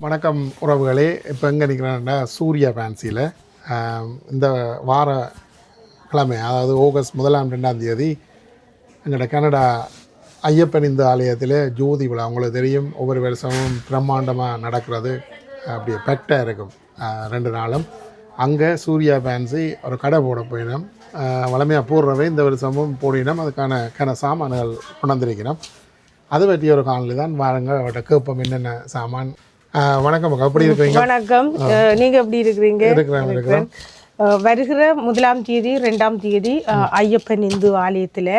வணக்கம் உறவுகளே. இப்போ எங்கே நிற்கிறேன்னா சூர்யா ஃபேன்சியில் இந்த வார கிழமை, அதாவது ஆகஸ்ட் 1-2 எங்களோட கனடா ஐயப்பன் இந்து ஆலயத்தில் ஜோதி விழா. உங்களுக்கு தெரியும், ஒவ்வொரு வருஷமும் பிரம்மாண்டமாக நடக்கிறது. அப்படியே பெட்டாக இருக்கும் 2 நாளும். அங்கே சூர்யா ஃபேன்சி ஒரு கடை போட போயினோம். வளமையாக போடுறவை இந்த வருஷமும் போடினோம். அதுக்கான சாமான்கள் கொண்டிருக்கிறோம். அது பற்றிய ஒரு காணொலி தான். வாருங்க அவர்கிட்ட கேட்போம் என்னென்ன சாமான். வணக்கம் அக்கா, எப்படி இருக்கிறீங்க? வணக்கம், நீங்க எப்படி இருக்கிறீங்க? இருக்கிறேன். வருகிற 1ஆம் தேதி 2ஆம் தேதி ஐயப்பன் இந்து ஆலயத்தில்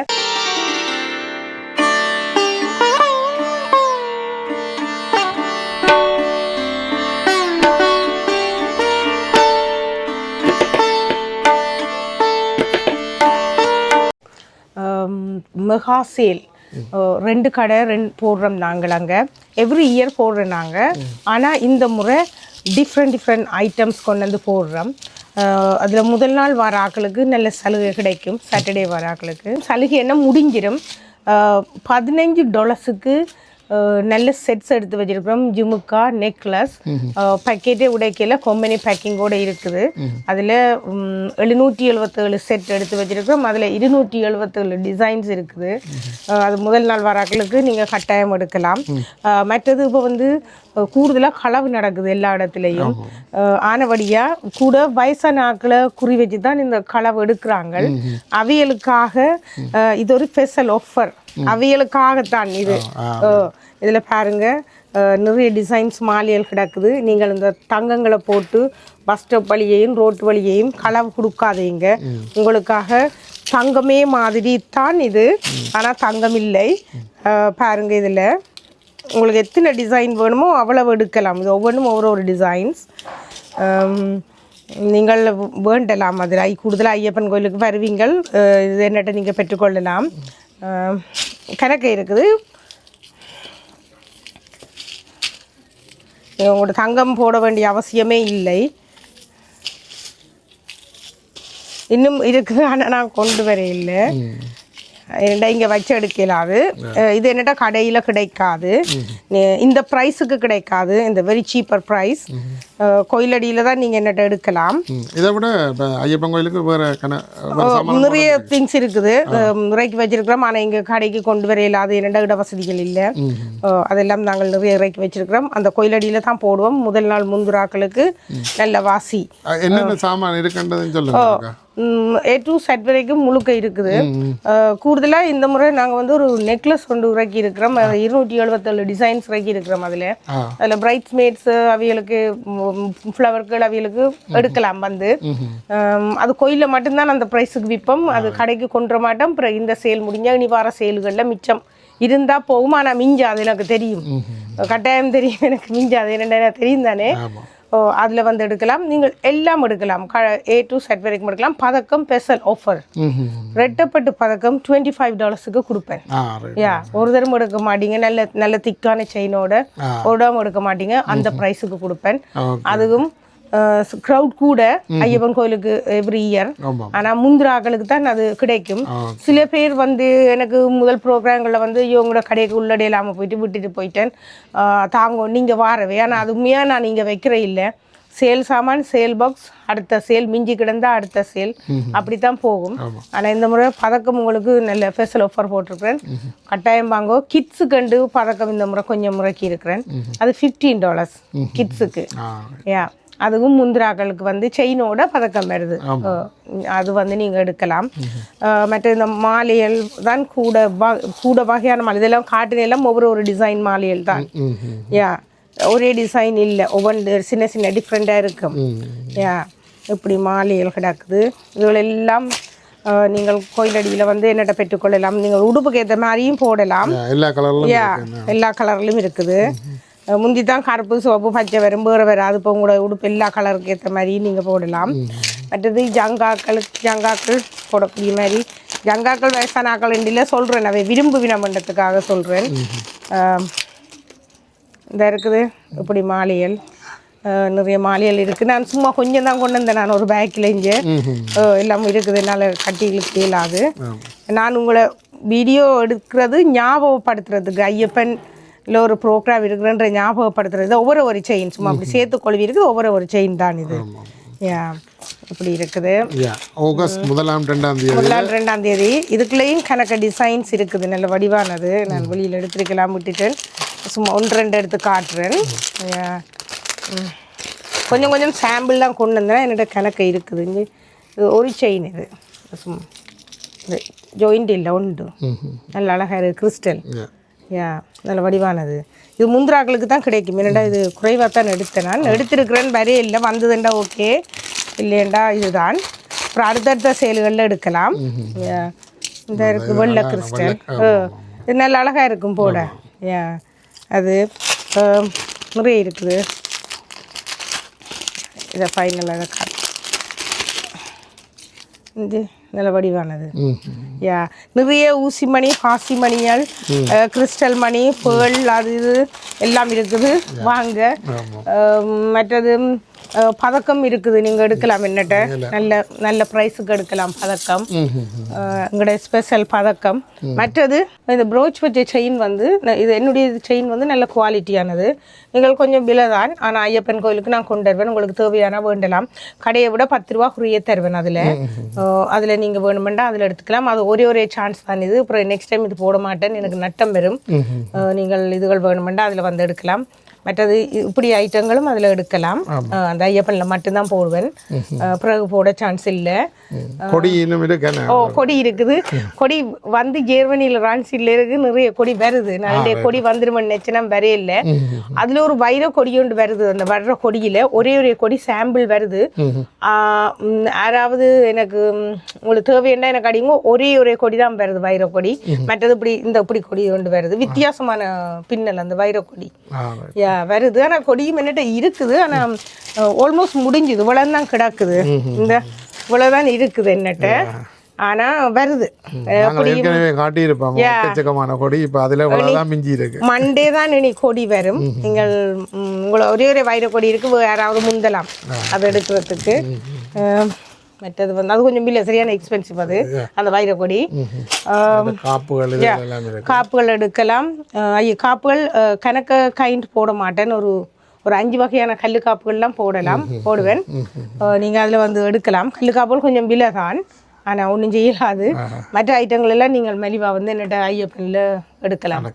மெகா சேல் 2 கடை போடுறோம் நாங்கள். அங்கே எவ்ரி இயர் போடுறோம் நாங்கள். ஆனால் இந்த முறை டிஃப்ரெண்ட் ஐட்டம்ஸ் கொண்டு வந்து போடுறோம். அதில் முதல் நாள் வர ஆக்களுக்கு நல்ல சலுகை கிடைக்கும். சாட்டர்டே வர ஆக்களுக்கு சலுகை என்ன முடிஞ்சிடும். $15 நல்ல செட்ஸ் எடுத்து வச்சிருக்கிறோம். ஜிமுக்கா, நெக்லஸ், பேக்கெட்டே உடைக்கையில் கொம்பனி பேக்கிங்கோடு இருக்குது. அதில் 777 செட் எடுத்து வச்சிருக்கிறோம். அதில் 277 டிசைன்ஸ் இருக்குது. அது முதல் நாள் வராக்களுக்கு நீங்கள் கட்டாயம் எடுக்கலாம். மற்றது இப்போ வந்து கூடுதலாக களவு நடக்குது எல்லா இடத்துலையும். ஆனபடியாக கூட வயசான ஆக்களை குறி வச்சு தான் இந்த களவு எடுக்கிறாங்க. அவியலுக்காக இது ஒரு ஸ்பெஷல் ஆஃபர். அவியலுக்காகத்தான் இது. இதில் பாருங்க, நிறைய டிசைன்ஸ் மாலைகள் கிடக்குது. நீங்கள் இந்த தங்கங்களை போட்டு பஸ் ஸ்டாப் வழியையும் ரோட்டு வழியையும் களவு கொடுக்காதீங்க. உங்களுக்காக தங்கமே மாதிரி தான் இது, ஆனால் தங்கம் இல்லை. பாருங்க, இதில் உங்களுக்கு எத்தனை டிசைன் வேணுமோ அவ்வளவு எடுக்கலாம். இது ஒவ்வொன்றும் ஒவ்வொரு டிசைன்ஸ் நீங்கள் வேண்டலாம். அதில் கூடுதலாக ஐயப்பன் கோயிலுக்கு வருவீங்கள், இது என்னட்ட நீங்கள் பெற்றுக்கொள்ளலாம். கணக்கு இருக்குது. உங்களோட தங்கம் போட வேண்டிய அவசியமே இல்லை. இன்னும் இருக்குது, ஆனால் நான் கொண்டு வர இல்லை. என்னடா இங்கே வச்சு எடுக்கலாது. இது என்னடா கடையில் கிடைக்காது, இந்த ப்ரைஸுக்கு கிடைக்காது. இந்த வெரி சீப்பர் ப்ரைஸ். கோயிலடியில் தான் நீங்கள் என்னட்ட எடுக்கலாம். இதை விட ஐயப்பன் கோயிலுக்கு வேறு நிறைய திங்ஸ் இருக்குது, இறக்கி வச்சிருக்கிறோம். ஆனால் இங்கே கடைக்கு கொண்டு வர இல்லாது, என்னடா இட வசதிகள் இல்லை. அதெல்லாம் நாங்கள் நிறைய இறக்கி வச்சிருக்கிறோம். அந்த கோயிலடியில் தான் போடுவோம். முதல் நாள் முந்துராக்களுக்கு நல்ல வாசி. என்னென்ன சாமான் இருக்குன்றதுன்னு சொல்லுங்க. A to Z வரைக்கும் முழுக்க இருக்குது. கூடுதலாக இந்த முறை நாங்கள் வந்து ஒரு நெக்லஸ் கொண்டு இறக்கி இருக்கிறோம். 277 டிசைன்ஸ் இறக்கி இருக்கிறோம். அதில் பிரைட்ஸ் மேட்ஸ் அவிகளுக்கு, ஃப்ளவர்கள் அவிகளுக்கு எடுக்கலாம். வந்து அது கோயிலில் மட்டும்தான் அந்த ப்ரைஸுக்கு விற்போம். அது கடைக்கு கொண்டு வர மாட்டோம். அப்புறம் இந்த சேல் முடிஞ்சால் இனி வார சேல்களில் மிச்சம் இருந்தால் போகும். ஆனால் மிஞ்சாது, எனக்கு தெரியும், கட்டாயம் தெரியும், எனக்கு மிஞ்சாது. என்னென்ன தெரியும் தானே. அதில் வந்து எடுக்கலாம். நீங்கள் எல்லாம் எடுக்கலாம். A to Z வரைக்கும் எடுக்கலாம். பதக்கம் ஸ்பெஷல் ஆஃபர். ரெட்டப்பட்டு பதக்கம் $25 கொடுப்பேன். ஒரு தரம் எடுக்க மாட்டீங்க. நல்ல திக்கான செயினோட ஒரு தரம் எடுக்க மாட்டீங்க. அந்த ப்ரைஸுக்கு கொடுப்பேன். அதுவும் க்ரௌட் கூட ஐயப்பன் கோயிலுக்கு எவ்ரி இயர். ஆனால் முந்திராக்களுக்கு தான் அது கிடைக்கும். சில பேர் வந்து எனக்கு முதல் ப்ரோக்ராம்களில் வந்து இவங்களோட கடைக்கு உள்ளடே இல்லாமல் விட்டுட்டு போயிட்டேன், தாங்க நீங்கள் வாரவே. ஆனால் அது உண்மையாக நான் நீங்கள் வைக்கிற இல்லை. சேல் சாமான், சேல் பாக்ஸ், அடுத்த சேல் மிஞ்சி கிடந்தா அடுத்த சேல், அப்படி தான் போகும். ஆனால் இந்த முறை பதக்கம் உங்களுக்கு நல்ல ஸ்பெஷல் ஆஃபர் போட்டிருக்கிறேன். கட்டாயம் வாங்கோ. கிட்ஸுக்கு பதக்கம் இந்த முறை கொஞ்சம் முறைக்கி இருக்கிறேன். அது $15 கிட்ஸுக்கு. அதுவும் முந்திராக்களுக்கு வந்து செயினோட பதக்கம் வருது. அது வந்து நீங்கள் எடுக்கலாம். மற்ற இந்த மாலைகள் தான் கூட வகையான மாலை. இதெல்லாம் காட்டினெல்லாம் ஒவ்வொரு டிசைன் மாலைகள் தான். ஒரே டிசைன் இல்லை, ஒவ்வொன்று சின்ன டிஃப்ரெண்ட்டாக இருக்கும். இப்படி மாலைகள் கிடக்குது. இதுகளெல்லாம் நீங்கள் கோயிலடியில் வந்து என்னட்ட பெற்றுக்கொள்ளலாம். நீங்கள் உடுப்புக்கு ஏற்ற மாதிரியும் போடலாம். எல்லா கலர்லையும் இருக்குது. முந்தி தான் கருப்பு, சிவப்பு, பச்சை வரும், வேறு வராது. இப்போ உங்களோட உடுப்பு எல்லா கலருக்கு ஏற்ற மாதிரி நீங்கள் போடலாம். மற்றது ஜங்காக்கள் போடக்கூடிய மாதிரி. ஜங்காக்கள் வயசானாக்கள் ரெண்டில் சொல்கிறேன், நான் விரும்புவினமன்றத்துக்காக சொல்கிறேன். இந்த இருக்குது இப்படி மாலைகள், நிறைய மாலைகள் இருக்குது. நான் சும்மா கொஞ்சம் தான் கொண்டு வந்தேன். நான் ஒரு பேக்கில் இங்கே எல்லாம் இருக்குது. என்னால் கட்டி இழுக்க இயலாது. நான் உங்களை வீடியோ எடுக்கிறது ஞாபகப்படுத்துறதுக்கு. ஐயப்பன் இல்லை ஒரு ப்ரோக்ராம் இருக்குன்ற ஞாபகப்படுத்துறது ஒவ்வொரு செயின் சும்மா அப்படி சேர்த்து கொள்வி இருக்குது ஒவ்வொரு செயின் தான் இது யா இப்படி இருக்குது ஆகஸ்ட் 1ஆம் தேதி இதுக்குள்ளேயும் கணக்கு டிசைன்ஸ் இருக்குது நல்ல வடிவானது நான் வெளியில் எடுத்துருக்கலாம் விட்டுட்டேன் சும்மா 1-2 எடுத்து காட்டுறேன் கொஞ்சம் கொஞ்சம் சாம்பிள் தான் கொண்டு வந்தேன் என்னோட கணக்கு இருக்குது இது ஒரு செயின் இது சும்மா இது ஜாயிண்ட் இல்லை உண்டு நல்ல அழகாக இருக்குது கிறிஸ்டல் யா நல்ல வடிவானது இது முந்திராக்களுக்கு தான் கிடைக்கும் என்னடா இது குறைவாக தான் எடுத்தேன் நான் எடுத்திருக்கிறேன்னு வரையே இல்லை வந்ததுண்டா ஓகே இல்லையண்டா இதுதான் அப்புறம் அடுத்தடுத்த சேல்களில் எடுக்கலாம் இந்த இருக்குது வெள்ளை கிறிஸ்டல் இது நல்ல அழகாக இருக்கும் போட யா அது நிறைய இருக்குது இதை ஃபைனலாக காட்டு இது நல்ல வடிவானது யா நிறைய ஊசி மணி பாசி மணிகள் கிறிஸ்டல் மணி பேர்ல் அது இது எல்லாம் இருக்குது வாங்க மற்றது பதக்கம் இருக்குது நீங்கள் எடுக்கலாம் என்னட்ட நல்ல நல்ல ப்ரைஸுக்கு எடுக்கலாம் பதக்கம் எங்களோட ஸ்பெஷல் பதக்கம் மற்றது இந்த ப்ரோச் வச்ச செயின் வந்து இது என்னுடைய செயின் வந்து நல்ல குவாலிட்டியானது நீங்கள் கொஞ்சம் விலை தான் ஆனால் ஐயப்பன் கோயிலுக்கு நான் கொண்டு வருவேன் உங்களுக்கு தேவையான வேண்டலாம் கடையை விட 10 ரூபா ஃப்ரீயே தருவேன் அதில் நீங்கள் வேணுமெண்டா அதில் எடுத்துக்கலாம் அது ஒரே சான்ஸ் தான் இது அப்புறம் நெக்ஸ்ட் டைம் இது போட மாட்டேன் எனக்கு நட்டம் வரும் நீங்கள் இதுகள் வேணுமெண்டா அதில் வந்து எடுக்கலாம் மற்றது இப்படி ஐட்டங்களும் அதில் எடுக்கலாம் அந்த ஐயப்பனில் மட்டும்தான் போடுவேன் பிறகு போட சான்ஸ் இல்லை கொடி இருக்குது கொடி வந்து ஜெர்மனியில் ரான்சியில் இருக்கு நிறைய கொடி வருது நிறைய கொடி வந்துருமன்னு நினைச்சுனா வரைய இல்லை அதில் ஒரு வைர கொடி ஒன்று வருது அந்த வர்ற கொடியில் ஒரே கொடி சாம்பிள் வருது யாராவது எனக்கு உங்களுக்கு தேவைன்னா எனக்கு அடிங்க ஒரே கொடி தான் வருது வைர கொடி மற்றது இப்படி கொடி ஒன்று வருது வித்தியாசமான பின்னல் அந்த வைர கொடி வருது ஆனால் கொடியும் என்னட்ட இருக்குது ஆனால் ஆல்மோஸ்ட் முடிஞ்சுது இவ்வளவுதான் கிடக்குது இந்த இவ்வளவுதான் இருக்குது என்னட்ட ஆனா வருது மண்டே தான் இனி கொடி வரும் நீங்கள் உங்களை ஒரே வைர கொடி இருக்கு யாராவது முந்தலாம் அதை எடுக்கிறதுக்கு மற்றது வந்து அது கொஞ்சம் இல்லை சரியான எக்ஸ்பென்சிவ் அது அந்த வைர கொடி காப்புகள் எடுக்கலாம் காப்புகள் கணக்க கைண்ட் போட மாட்டேன் ஒரு 5 வகையான கல்லு காப்புகள்லாம் போடுவேன் நீங்கள் அதில் வந்து எடுக்கலாம் கல்லு காப்புகள் கொஞ்சம் விலை தான் ஆனால் ஒன்றும் செய்யலாது மற்ற ஐட்டங்கள் எல்லாம் நீங்கள் மலிவாக வந்து என்னட்ட ஐயப்பனில் எடுக்கலாம்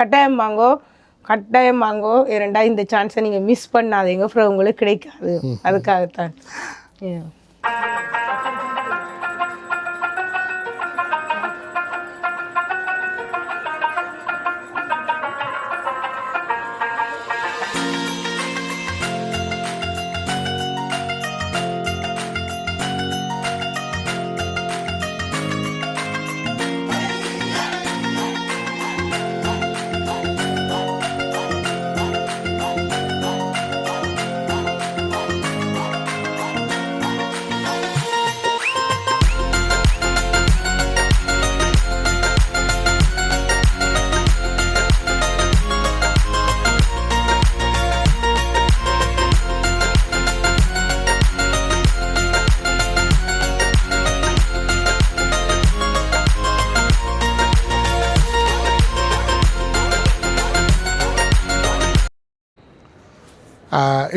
கட்டாயம் வாங்கோ இரண்டாவது இந்த சான்ஸை நீங்கள் மிஸ் பண்ணாதீங்க அப்புறம் உங்களுக்கு கிடைக்காது அதுக்காகத்தான்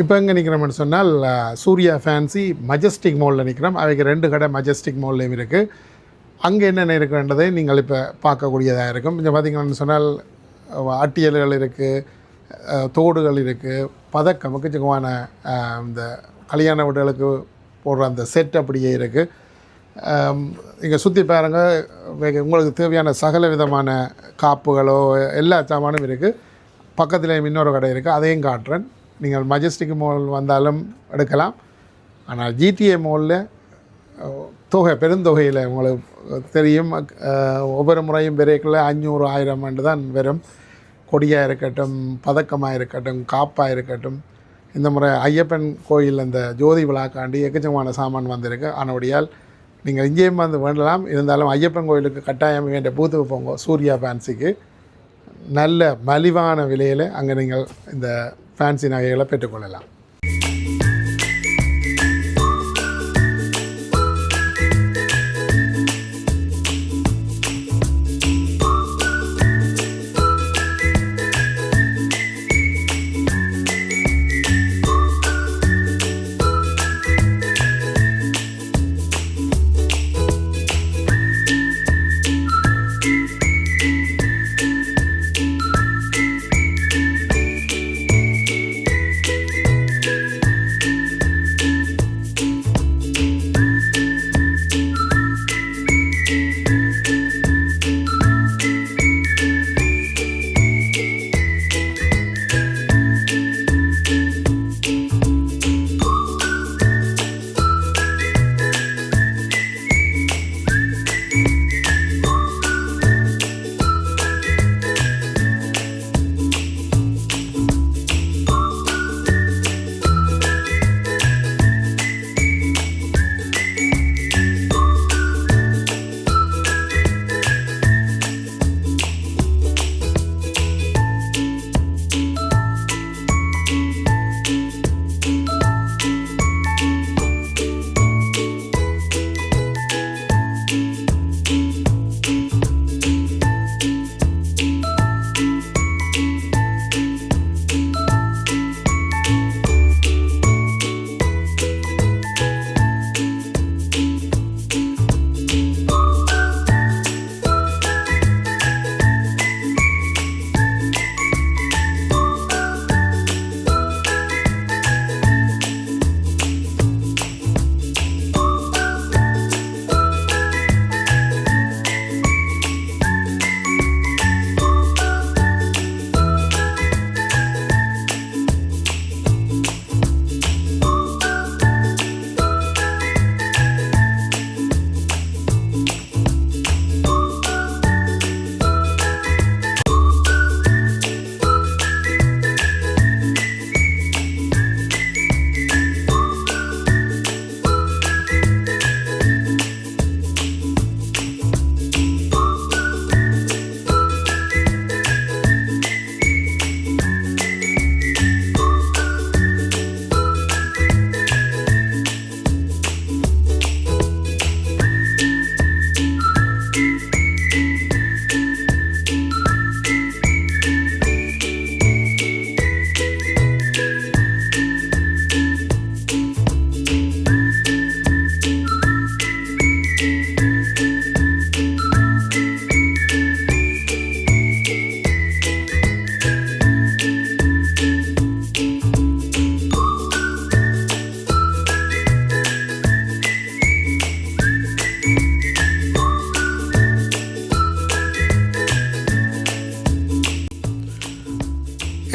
இப்போ எங்கே நிற்கிறோம்னு சொன்னால் சூர்யா ஃபேன்சி மஜஸ்டிக் மாலில் நிற்கிறோம் அவைக்கு 2 கடை மஜஸ்டிக் மால்லையும் இருக்குது அங்கே என்னென்ன இருக்குன்றதை நீங்கள் இப்போ பார்க்கக்கூடியதாக இருக்கும் இங்கே பார்த்திங்கன்னு சொன்னால் அட்டியல்கள் இருக்குது தோடுகள் இருக்குது பதக்கம் முக்கியமான இந்த கல்யாண வீடுகளுக்கு போடுற அந்த செட் அப்படியே இருக்குது இங்கே சுற்றி பாருங்க உங்களுக்கு தேவையான சகல விதமான காப்புகளோ எல்லா சாமானும் இருக்குது பக்கத்தில் இன்னொரு கடை இருக்குது அதையும் காட்டுறேன் நீங்கள் மஜஸ்டிக் மால் வந்தாலும் எடுக்கலாம் ஆனால் ஜிடிஏ மாலில் பெருந்தொகையில் உங்களுக்கு தெரியும் ஒவ்வொரு முறையும் விரைக்குள்ள 500-1000 தான் வரும் கொடியாக இருக்கட்டும் பதக்கமாக இருக்கட்டும் காப்பாக இருக்கட்டும் இந்த முறை ஐயப்பன் கோயில் அந்த ஜோதி விழாக்காண்டி எக்கச்சக்கமான சாமான் வந்திருக்கு ஆனபடியால் நீங்கள் இங்கேயும் வந்து வேண்டலாம் இருந்தாலும் ஐயப்பன் கோயிலுக்கு கட்டாயம் வேண்டிய பூத்துக்கு போங்க சூர்யா ஃபேன்சிக்கு நல்ல மலிவான விலையில் அங்கே நீங்கள் இந்த ஃபேன்சி நகைகளை பெற்றுக்கொள்ளலாம்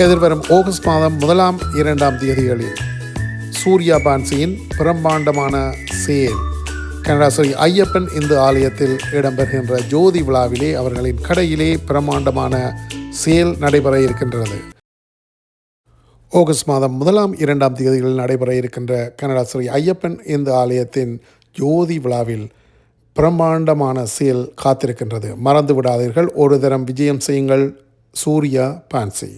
எதிர்வரும் ஆகஸ்ட் மாதம் 1, 2 தேதிகளில் சூர்யா பான்சியின் பிரம்மாண்டமான சேல் கனடா ஸ்ரீ ஐயப்பன் இந்து ஆலயத்தில் இடம்பெறுகின்ற ஜோதி விழாவிலே அவர்களின் கடையிலே பிரம்மாண்டமான சேல் நடைபெற இருக்கின்றது. ஆகஸ்ட் மாதம் 1, 2 தேதிகளில் நடைபெற இருக்கின்ற கனடா ஸ்ரீ ஐயப்பன் இந்து ஆலயத்தின் ஜோதி விழாவில் பிரம்மாண்டமான சேல் காத்திருக்கின்றது. மறந்து விடாதீர்கள். ஒரு தரம் விஜயம் செய்யுங்கள். சூர்யா பான்சி.